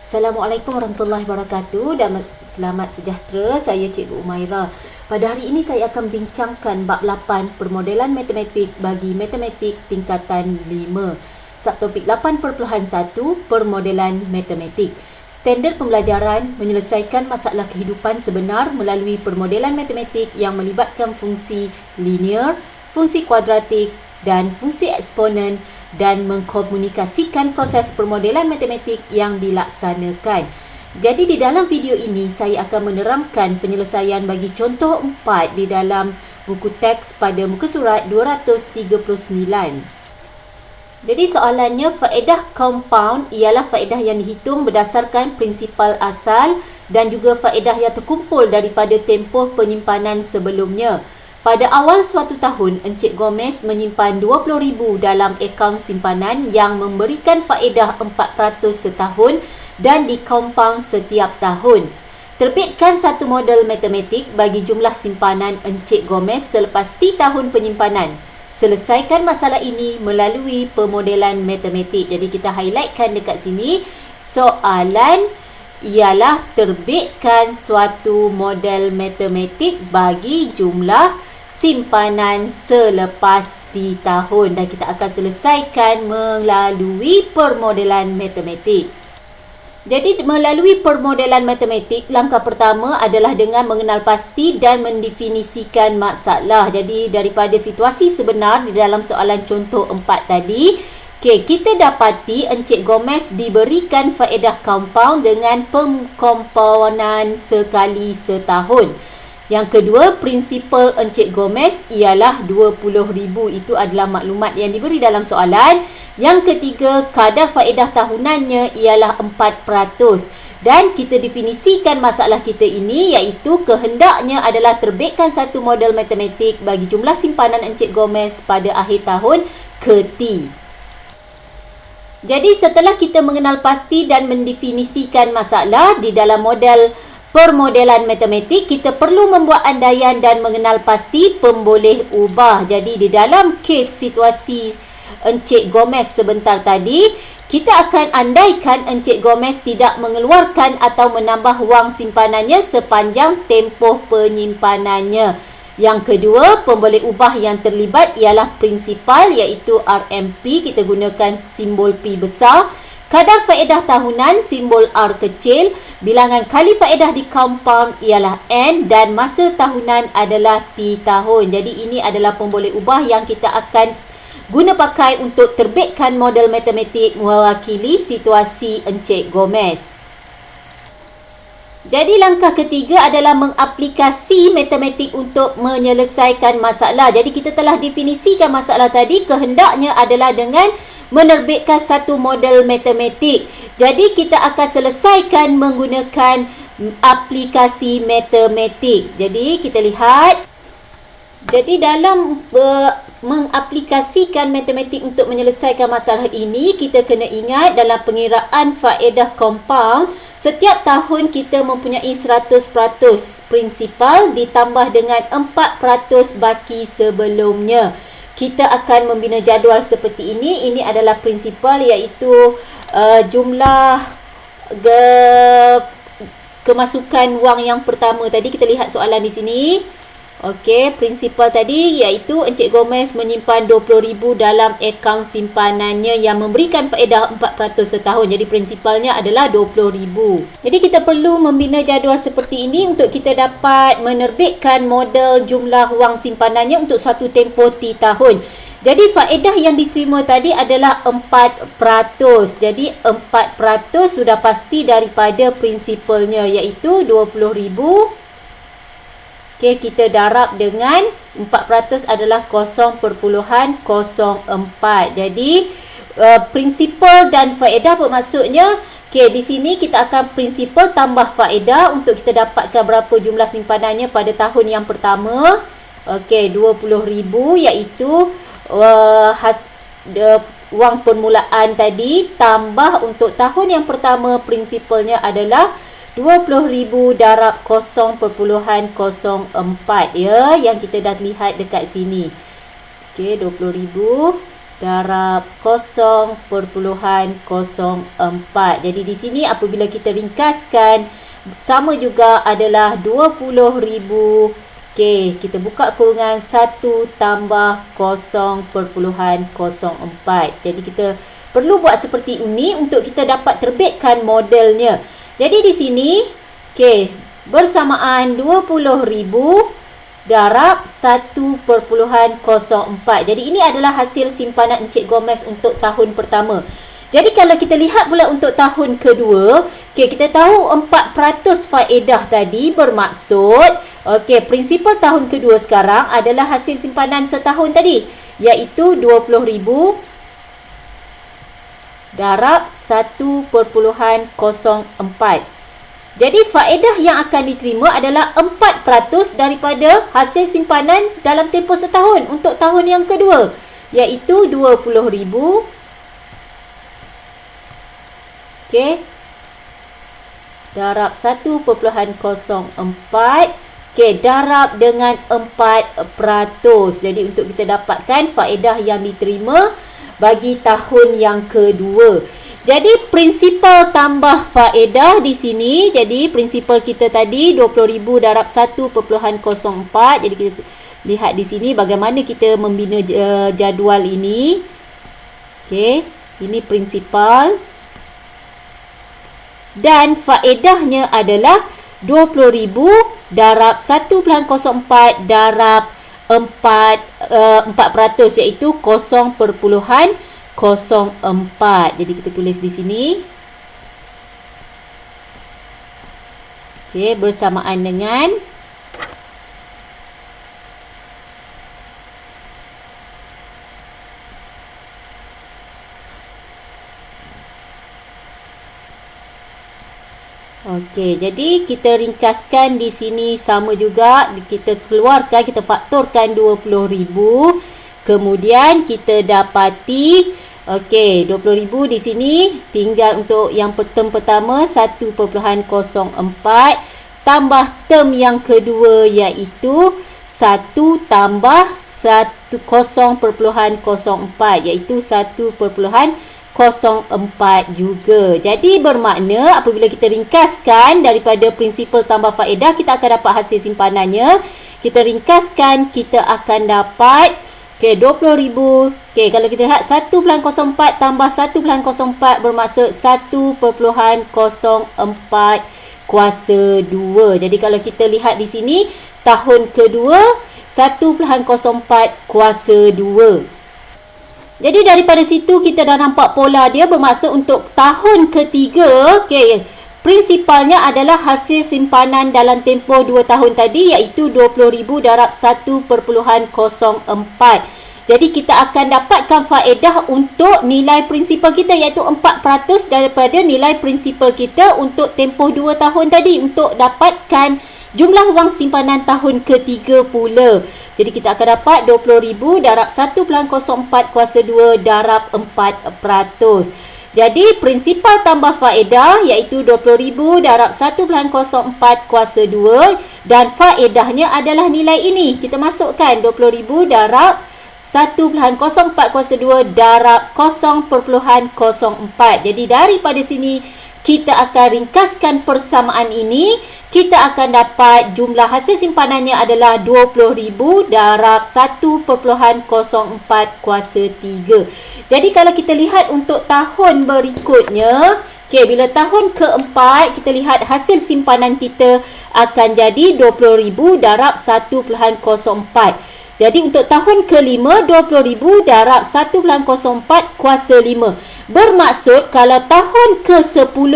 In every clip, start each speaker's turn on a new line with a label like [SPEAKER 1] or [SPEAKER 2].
[SPEAKER 1] Assalamualaikum warahmatullahi wabarakatuh dan selamat sejahtera. Saya Cikgu Umaira. Pada hari ini saya akan bincangkan bab 8 permodelan matematik bagi matematik tingkatan 5. Subtopik 8.1 permodelan matematik. Standard pembelajaran menyelesaikan masalah kehidupan sebenar melalui permodelan matematik yang melibatkan fungsi linear, fungsi kuadratik dan fungsi eksponen dan mengkomunikasikan proses permodelan matematik yang dilaksanakan. Jadi di dalam video ini saya akan menerangkan penyelesaian bagi contoh 4 di dalam buku teks pada muka surat 239. Jadi soalannya, faedah compound ialah faedah yang dihitung berdasarkan prinsipal asal dan juga faedah yang terkumpul daripada tempoh penyimpanan sebelumnya. Pada awal suatu tahun, Encik Gomez menyimpan RM20,000 dalam akaun simpanan yang memberikan faedah 4% setahun dan dikompaun setiap tahun. Terbitkan satu model matematik bagi jumlah simpanan Encik Gomez selepas T tahun penyimpanan. Selesaikan masalah ini melalui pemodelan matematik. Jadi kita highlightkan dekat sini. Soalan ialah terbitkan suatu model matematik bagi jumlah simpanan selepas T tahun. Dan kita akan selesaikan melalui permodelan matematik. Jadi melalui permodelan matematik, langkah pertama adalah dengan mengenal pasti dan mendefinisikan masalah. Jadi daripada situasi sebenar di dalam soalan contoh 4 tadi, kita dapati Encik Gomez diberikan faedah compound dengan pengkompaunan sekali setahun. Yang kedua, prinsipal Encik Gomez ialah RM20,000. Itu adalah maklumat yang diberi dalam soalan. Yang ketiga, kadar faedah tahunannya ialah 4%. Dan kita definisikan masalah kita ini iaitu kehendaknya adalah terbitkan satu model matematik bagi jumlah simpanan Encik Gomez pada akhir tahun ke-T. Jadi setelah kita mengenal pasti dan mendefinisikan masalah di dalam model permodelan matematik, kita perlu membuat andaian dan mengenal pasti pemboleh ubah. Jadi di dalam kes situasi Encik Gomez sebentar tadi, kita akan andaikan Encik Gomez tidak mengeluarkan atau menambah wang simpanannya sepanjang tempoh penyimpanannya. Yang kedua, pemboleh ubah yang terlibat ialah prinsipal iaitu RMP. Kita gunakan simbol P besar. Kadar faedah tahunan, simbol R kecil. Bilangan kali faedah di compound ialah N dan masa tahunan adalah T tahun. Jadi ini adalah pemboleh ubah yang kita akan guna pakai untuk terbitkan model matematik mewakili situasi Encik Gomez. Jadi langkah ketiga adalah mengaplikasi matematik untuk menyelesaikan masalah. Jadi kita telah definisikan masalah tadi, kehendaknya adalah dengan menerbitkan satu model matematik. Jadi kita akan selesaikan menggunakan aplikasi matematik. Jadi kita lihat. Jadi dalam mengaplikasikan matematik untuk menyelesaikan masalah ini, kita kena ingat dalam pengiraan faedah compound, setiap tahun kita mempunyai 100% prinsipal ditambah dengan 4% baki sebelumnya. Kita akan membina jadual seperti ini. Ini adalah prinsipal iaitu jumlah kemasukan wang yang pertama tadi. Kita lihat soalan di sini. Okey, prinsipal tadi iaitu Encik Gomez menyimpan RM20,000 dalam akaun simpanannya yang memberikan faedah 4% setahun. Jadi prinsipalnya adalah RM20,000. Jadi kita perlu membina jadual seperti ini untuk kita dapat menerbitkan model jumlah wang simpanannya untuk suatu tempoh T tahun. Jadi faedah yang diterima tadi adalah 4%. Jadi 4% sudah pasti daripada prinsipalnya iaitu RM20,000. Okey, kita darab dengan 4% adalah 0.04. Jadi prinsipal dan faedah bermaksudnya, di sini kita akan prinsipal tambah faedah untuk kita dapatkan berapa jumlah simpanannya pada tahun yang pertama. Okey, RM20,000 iaitu wang permulaan tadi tambah untuk tahun yang pertama prinsipalnya adalah RM20,000 darab 0.04 ya, yang kita dah lihat dekat sini. Okey, RM20,000 darab 0.04. Jadi di sini apabila kita ringkaskan, sama juga adalah 20,000. Okey, kita buka kurungan 1 tambah 0.04. Jadi kita perlu buat seperti ini untuk kita dapat terbitkan modelnya. Jadi di sini, okey, bersamaan 20,000 darab 1.04. Jadi ini adalah hasil simpanan Encik Gomez untuk tahun pertama. Jadi kalau kita lihat pula untuk tahun kedua, okey, kita tahu 4% faedah tadi bermaksud, okey, prinsipal tahun kedua sekarang adalah hasil simpanan setahun tadi, iaitu 20,000 darab 1.04. Jadi faedah yang akan diterima adalah 4% daripada hasil simpanan dalam tempoh setahun untuk tahun yang kedua, iaitu 20,000. Okey, darab 1.04. Okey, darab dengan 4%. Jadi untuk kita dapatkan faedah yang diterima bagi tahun yang kedua. Jadi prinsipal tambah faedah di sini. Jadi prinsipal kita tadi 20,000 darab 1.04. Jadi kita lihat di sini bagaimana kita membina jadual ini. Okey, ini prinsipal. Dan faedahnya adalah 20,000 darab 1.04 darab 4%, iaitu 0.04. Jadi kita tulis di sini. Okey, bersamaan dengan okey, jadi kita ringkaskan di sini sama juga, kita keluarkan, kita faktorkan 20,000. Kemudian kita dapati, okey, 20,000 di sini tinggal untuk yang term pertama 1.04 tambah term yang kedua iaitu 1 tambah 0.04, iaitu 1.04 juga. Jadi bermakna apabila kita ringkaskan daripada prinsipal tambah faedah, kita akan dapat hasil simpanannya. Kita ringkaskan, kita akan dapat, okey, 20,000. Okey, kalau kita lihat 1.04 tambah 1.04 bermaksud 1.04 kuasa 2. Jadi kalau kita lihat di sini, tahun kedua 1.04 kuasa 2. Jadi daripada situ kita dah nampak pola dia, bermaksud untuk tahun ketiga, okey, prinsipalnya adalah hasil simpanan dalam tempoh 2 tahun tadi, iaitu 20,000 darab 1.04. Jadi kita akan dapatkan faedah untuk nilai prinsipal kita, iaitu 4% daripada nilai prinsipal kita untuk tempoh 2 tahun tadi untuk dapatkan jumlah wang simpanan tahun ketiga pula. Jadi kita akan dapat 20,000 darab 1.04 kuasa 2 darab 4%. Jadi prinsipal tambah faedah iaitu 20,000 darab 1.04 kuasa 2 dan faedahnya adalah nilai ini. Kita masukkan 20,000 darab 1.04 kuasa 2 darab 0.04. Jadi daripada sini kita akan ringkaskan persamaan ini. Kita akan dapat jumlah hasil simpanannya adalah 20,000 darab 1.04 kuasa 3. Jadi kalau kita lihat untuk tahun berikutnya, okey, bila tahun keempat, kita lihat hasil simpanan kita akan jadi 20,000 darab 1.04. Jadi untuk tahun kelima, 20,000 darab 1.04 kuasa 5. Bermaksud kalau tahun ke-10,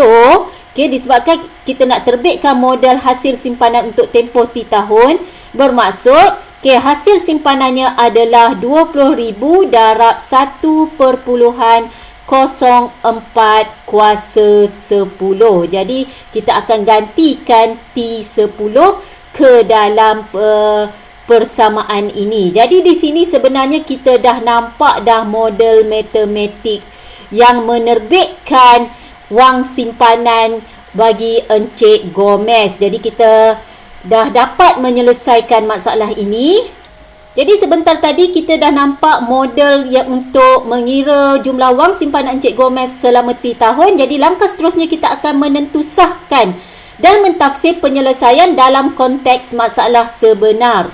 [SPEAKER 1] okey, disebabkan kita nak terbitkan modal hasil simpanan untuk tempoh 3 tahun, bermaksud, okey, hasil simpanannya adalah 20,000 darab 1.04 kuasa 10. Jadi kita akan gantikan T10 ke dalam persamaan ini. Jadi di sini sebenarnya kita dah nampak dah model matematik yang menerbitkan wang simpanan bagi Encik Gomez. Jadi kita dah dapat menyelesaikan masalah ini. Jadi sebentar tadi kita dah nampak model yang untuk mengira jumlah wang simpanan Encik Gomez selama 3 tahun. Jadi langkah seterusnya kita akan menentusahkan dan mentafsir penyelesaian dalam konteks masalah sebenar.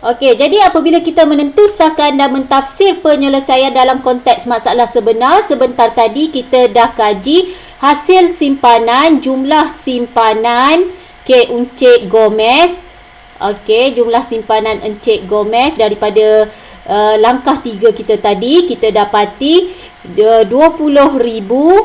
[SPEAKER 1] Okey, jadi apabila kita menentusahkan dan mentafsir penyelesaian dalam konteks masalah sebenar, sebentar tadi kita dah kaji hasil simpanan, jumlah simpanan Encik Gomez. Okey, jumlah simpanan Encik Gomez daripada langkah 3 kita tadi, kita dapati 20,000.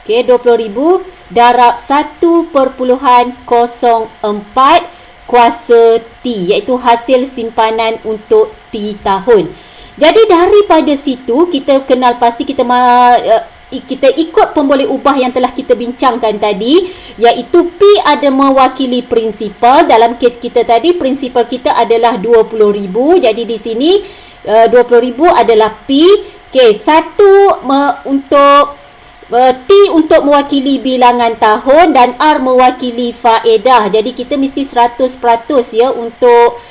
[SPEAKER 1] Okey, 20,000 darab 1.04 kuasa T, iaitu hasil simpanan untuk T tahun. Jadi daripada situ kita kenal pasti kita ikut pemboleh ubah yang telah kita bincangkan tadi, iaitu P ada mewakili prinsipal. Dalam kes kita tadi prinsipal kita adalah 20,000. Jadi di sini 20,000 adalah P. Okey, untuk T untuk mewakili bilangan tahun dan R mewakili faedah. Jadi kita mesti 100% ya untuk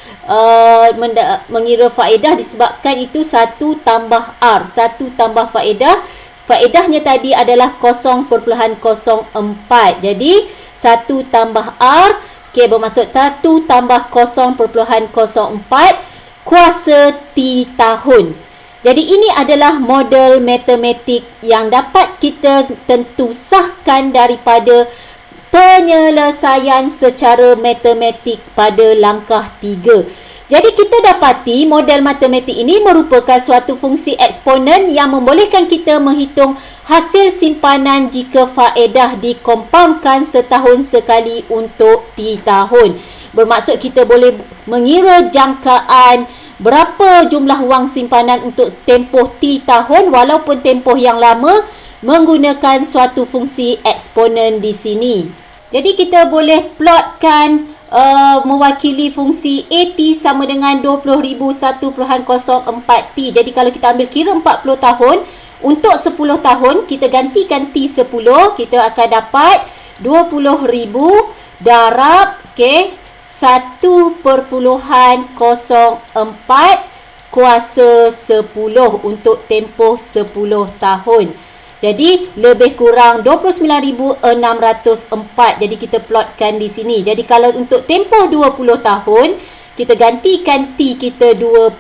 [SPEAKER 1] mengira faedah, disebabkan itu 1 tambah R, 1 tambah faedah. Faedahnya tadi adalah 0.04. Jadi 1 tambah R, okey, bermaksud 1 tambah 0.04 kuasa T tahun. Jadi ini adalah model matematik yang dapat kita tentusahkan daripada penyelesaian secara matematik pada langkah 3. Jadi kita dapati model matematik ini merupakan suatu fungsi eksponen yang membolehkan kita menghitung hasil simpanan jika faedah dikompaundkan setahun sekali untuk T tahun. Bermaksud kita boleh mengira jangkaan berapa jumlah wang simpanan untuk tempoh T tahun walaupun tempoh yang lama menggunakan suatu fungsi eksponen di sini. Jadi kita boleh plotkan mewakili fungsi AT sama dengan 20,000 1.04 T. Jadi kalau kita ambil kira 40 tahun, untuk 10 tahun kita gantikan T 10, kita akan dapat 20,000 darab 1.04 kuasa 10 untuk tempoh 10 tahun. Jadi lebih kurang 29,604. Jadi kita plotkan di sini. Jadi kalau untuk tempoh 20 tahun, kita gantikan T kita 20,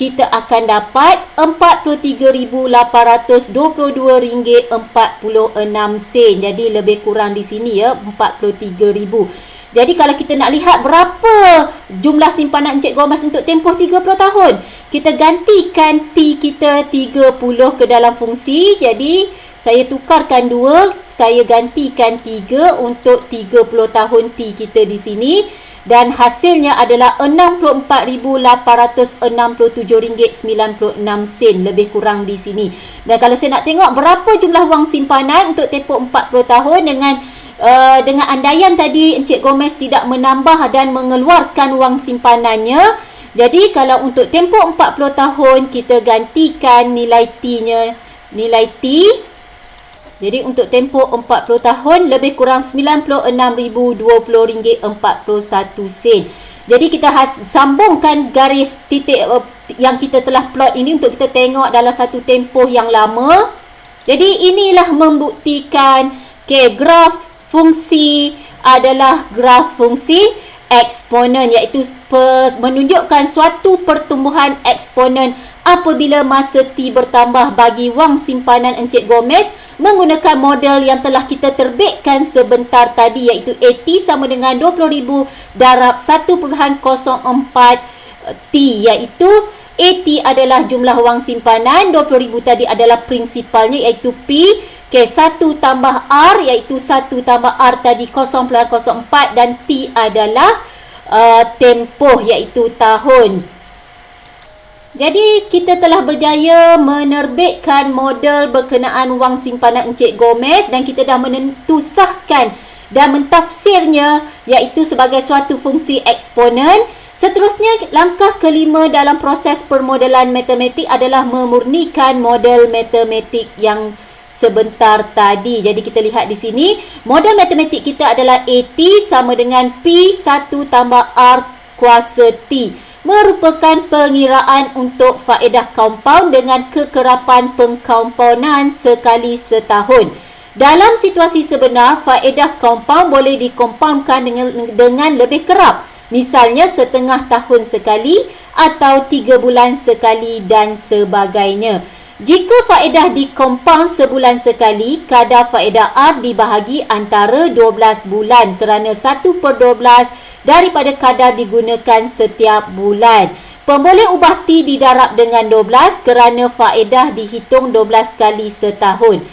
[SPEAKER 1] kita akan dapat RM43,822.46. Jadi lebih kurang di sini ya, 43,000. Jadi kalau kita nak lihat berapa jumlah simpanan Encik Gomez untuk tempoh 30 tahun, kita gantikan T kita 30 ke dalam fungsi. Jadi saya tukarkan 2, saya gantikan 3 untuk 30 tahun T kita di sini. Dan hasilnya adalah RM64,867.96 lebih kurang di sini. Dan kalau saya nak tengok berapa jumlah wang simpanan untuk tempoh 40 tahun dengan andaian tadi Encik Gomez tidak menambah dan mengeluarkan wang simpanannya. Jadi kalau untuk tempoh 40 tahun kita gantikan nilai T-nya, nilai T. Jadi untuk tempoh 40 tahun lebih kurang RM90,020.41. Jadi kita sambungkan garis titik yang kita telah plot ini untuk kita tengok dalam satu tempoh yang lama. Jadi inilah membuktikan graf fungsi adalah graf fungsi eksponen, iaitu menunjukkan suatu pertumbuhan eksponen apabila masa T bertambah bagi wang simpanan Encik Gomez menggunakan model yang telah kita terbitkan sebentar tadi, iaitu AT sama dengan 20,000 darab 1.04 T, iaitu AT adalah jumlah wang simpanan, 20,000 tadi adalah prinsipalnya iaitu P. 1 tambah R iaitu 1 tambah R tadi 0.04 dan T adalah tempoh iaitu tahun. Jadi kita telah berjaya menerbitkan model berkenaan wang simpanan Encik Gomez dan kita dah menentusahkan dan mentafsirnya iaitu sebagai suatu fungsi eksponen. Seterusnya, langkah kelima dalam proses permodelan matematik adalah memurnikan model matematik yang sebentar tadi. Jadi kita lihat di sini, model matematik kita adalah AT sama dengan P 1 tambah R kuasa T merupakan pengiraan untuk faedah kompaun dengan kekerapan pengkomponan sekali setahun. Dalam situasi sebenar, faedah kompaun boleh dikompaunkan dengan lebih kerap. Misalnya setengah tahun sekali atau 3 bulan sekali dan sebagainya. Jika faedah dikompaun sebulan sekali, kadar faedah R dibahagi antara 12 bulan kerana 1/12 daripada kadar digunakan setiap bulan. Pemboleh ubah T didarab dengan 12 kerana faedah dihitung 12 kali setahun.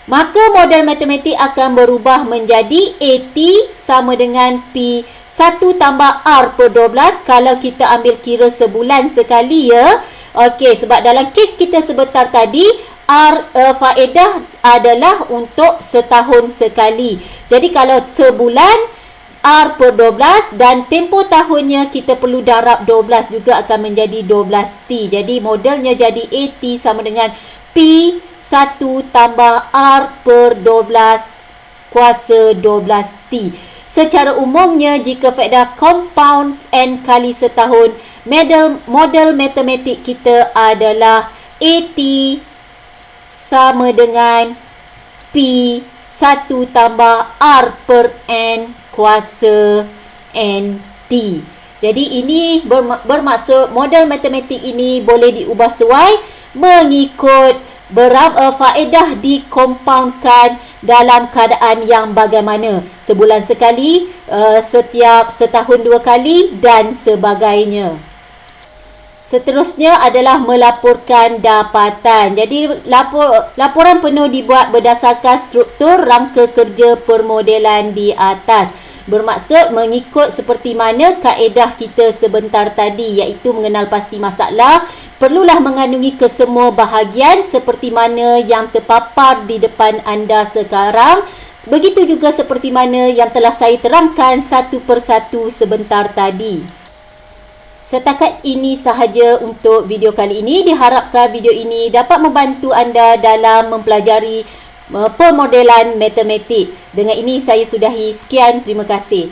[SPEAKER 1] Maka model matematik akan berubah menjadi AT sama dengan P1 tambah R/12 kalau kita ambil kira sebulan sekali ya. Okey, sebab dalam kes kita sebentar tadi, faedah adalah untuk setahun sekali. Jadi kalau sebulan, R/12 dan tempoh tahunnya kita perlu darab 12 juga akan menjadi 12T. Jadi modelnya jadi AT sama dengan P1 tambah R/12 kuasa 12T. Secara umumnya, jika faedah kompaun N kali setahun, model matematik kita adalah AT sama dengan P1 tambah R/N kuasa NT. Jadi ini bermaksud model matematik ini boleh diubah sesuai mengikut faedah dikompaunkan dalam keadaan yang bagaimana. Sebulan sekali, setiap setahun 2 kali dan sebagainya. Seterusnya adalah melaporkan dapatan. Jadi laporan penuh dibuat berdasarkan struktur rangka kerja permodelan di atas. Bermaksud mengikut seperti mana kaedah kita sebentar tadi, iaitu mengenal pasti masalah, perlulah mengandungi kesemua bahagian seperti mana yang terpapar di depan anda sekarang. Begitu juga seperti mana yang telah saya terangkan satu persatu sebentar tadi. Setakat ini sahaja untuk video kali ini. Diharapkan video ini dapat membantu anda dalam mempelajari permodelan matematik. Dengan ini saya sudahi. Sekian, terima kasih.